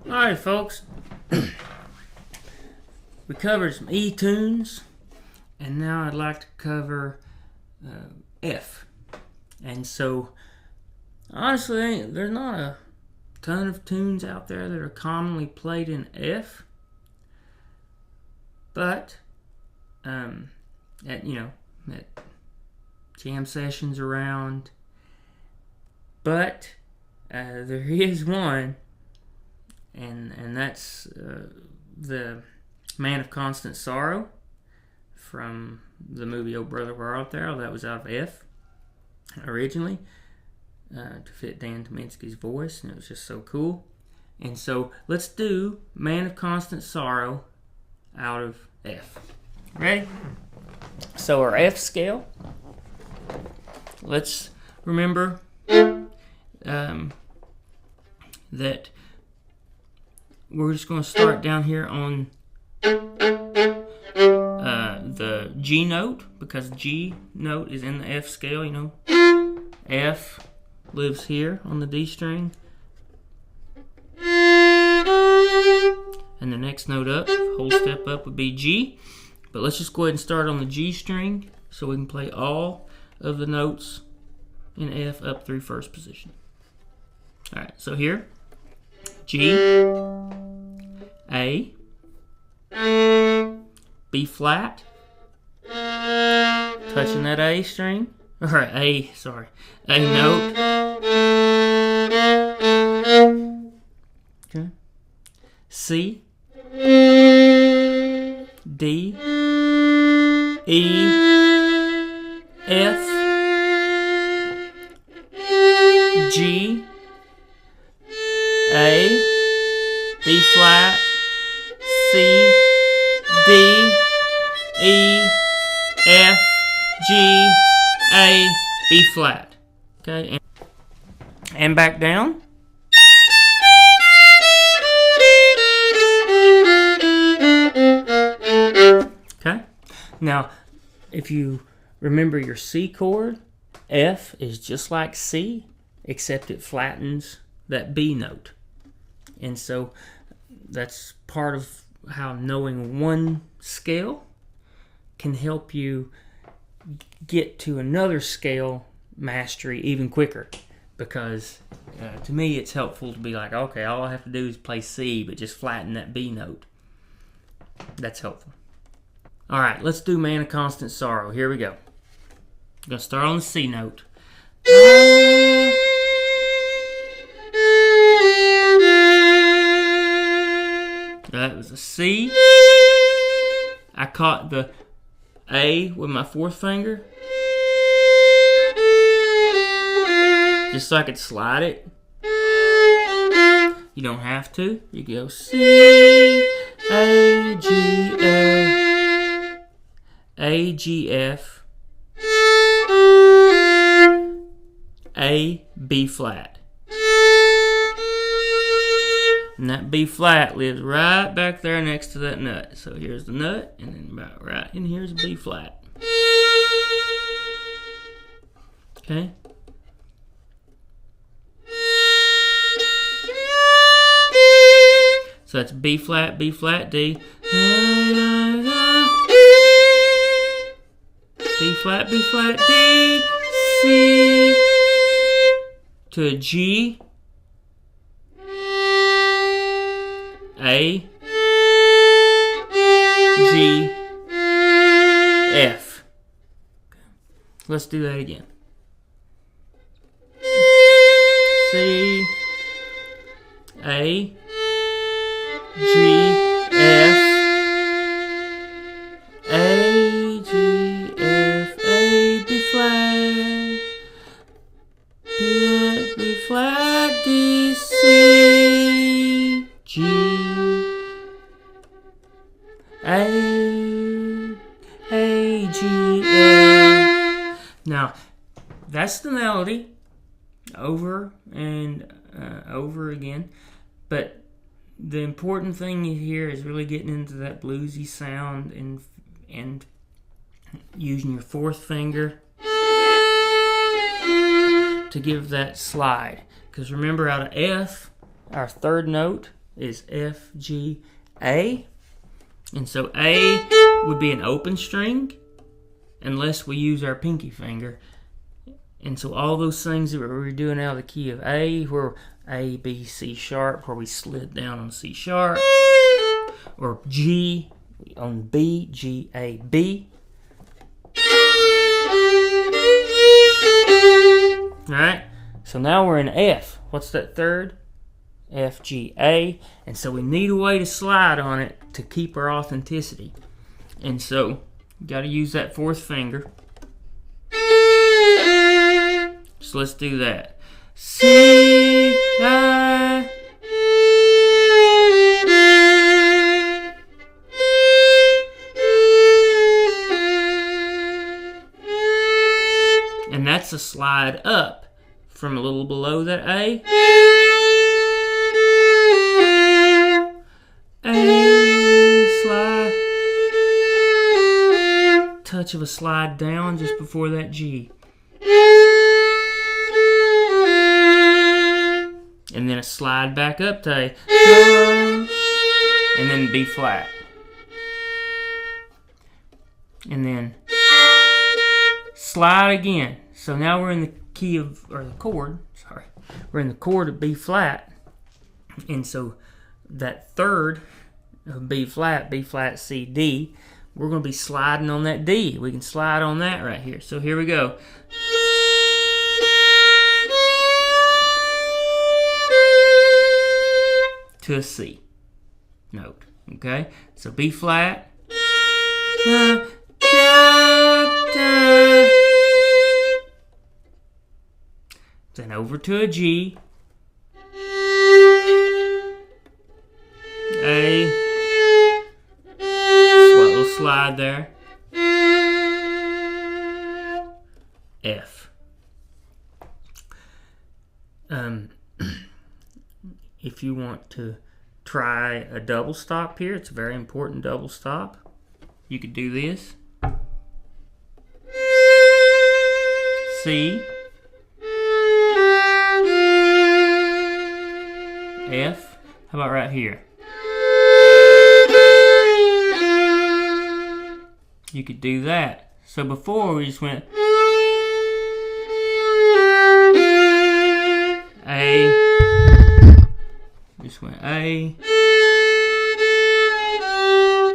Alright, folks. We covered some E tunes, and now I'd like to cover F. And so, honestly, there's not a ton of tunes out there that are commonly played in F, but at jam sessions around. But there is one, and that's the Manofconstantsorrow from the movie Oh Brother Where Art Thou. That was out of F originally to fit Dan Tominski's voice, and it was just so cool. And so let's do Manofconstantsorrow out of F. Ready? So our F scale, let's remember that we're just going to start down here on the G note, because G note is in the F scale, you know. F lives here on the D string. And the next note up, whole step up, would be G. But let's just go ahead and start on the G string so we can play all of the notes in F up through first position. Alright, so here, G, A, B flat, touching that A string, or A note. Okay. C, D, E, F, G, A, B flat, C, D, E, F, G, A, B flat. Okay, and back down. Okay, now if you remember your C chord, F is just like C, except it flattens that B note. And so that's part of how knowing one scale can help you get to another scale mastery even quicker. Because to me it's helpful to be like, okay, all I have to do is play C, but just flatten that B note. That's helpful. Alright, let's do Manofconstantsorrow. Here we go. I'm going to start on the C note. That was a C. I caught the A with my fourth finger, just so I could slide it. You don't have to. You go C, A, G, F, A, G, F, A, B flat. And that B flat lives right back there next to that nut. So here's the nut, and then about right in here's a B flat. Okay? So that's B flat, D. B flat, D, C, to a G, A, G, F. Let's do that again. C, A, G, F, A, G, F, A, B flat, B flat, D, C, G, A, G, F. Now, that's the melody over and over again, but the important thing here is really getting into that bluesy sound and using your fourth finger to give that slide. Because remember, out of F, our third note is F, G, A. And so A would be an open string unless we use our pinky finger. And so all those things that we're doing out of the key of A, where A, B, C sharp, where we slid down on C sharp, or G on B, G, A, B. Alright, so now we're in F. What's that third? F, G, A. And so we need a way to slide on it to keep our authenticity. And so you got to use that fourth finger. So let's do that. C, I. And that's a slide up from a little below that A. A slide. Touch of a slide down just before that G. And then a slide back up to A. And then B flat. And then slide again. So now we're in the key of, or the chord, sorry. We're in the chord of B flat. And so that third of B flat, C, D, we're going to be sliding on that D. We can slide on that right here. So here we go. To a C note. Okay? So B flat. Da, da, da. Then over to a G. A. Little slide there. F. If you want to try a double stop here, it's a very important double stop. You could do this. C. F. How about right here? You could do that. So before we just went A. Just went A.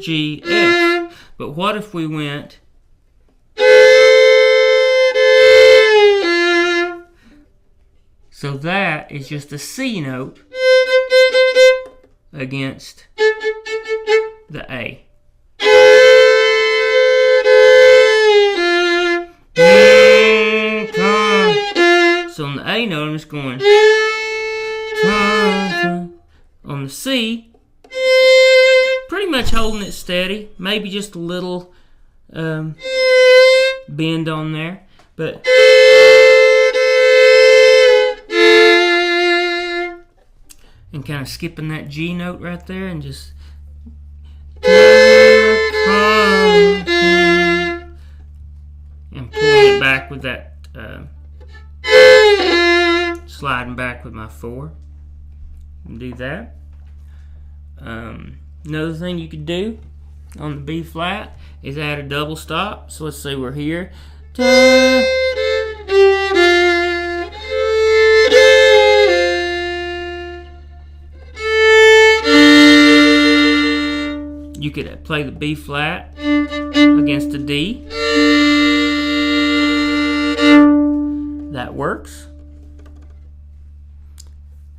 G, F. But what if we went so that is just a C note against the A. So on the A note, I'm just going. On the C, pretty much holding it steady. Maybe just a little bend on there, but. And kind of skipping that G note right there and just and pulling it back with that sliding back with my 4 and do that. Another thing you could do on the B flat is add a double stop. So let's say we're here. You could play the B flat against a D. That works.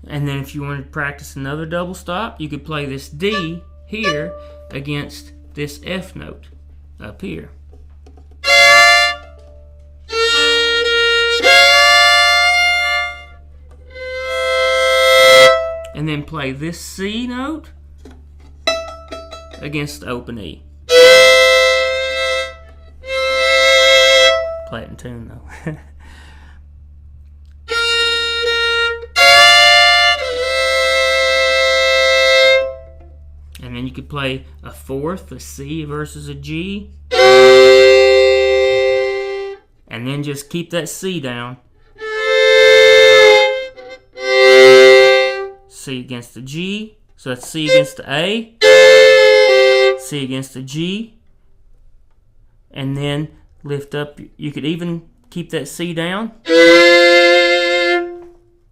And then if you wanted to practice another double stop, you could play this D here against this F note up here. And then play this C note against the open E. Play it in tune though. And then you could play a fourth, a C versus a G. And then just keep that C down. C against the G, So that's C against the A, C against the G, and then lift up. You could even keep that C down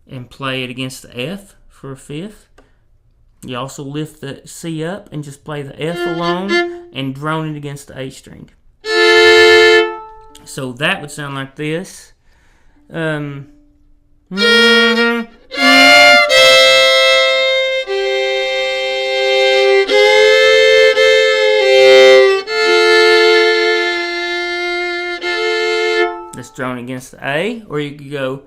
and play it against the F for a fifth. You also lift the C up and just play the F alone and drone it against the A string. So that would sound like this. Let's drone against the A, or you could go.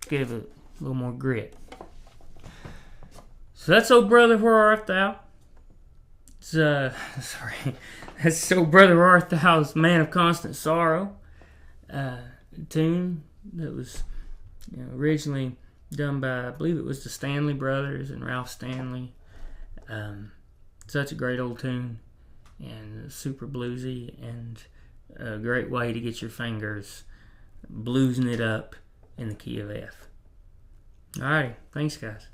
Give it a little more grit. So that's "Oh Brother, Where Art Thou?" It's that's "Oh Brother, Where Art Thou"'s "Man of Constant Sorrow" tune that was originally done by, I believe it was the Stanley Brothers and Ralph Stanley. Such a great old tune, and super bluesy, and a great way to get your fingers bluesing it up in the key of F. Alright, thanks guys.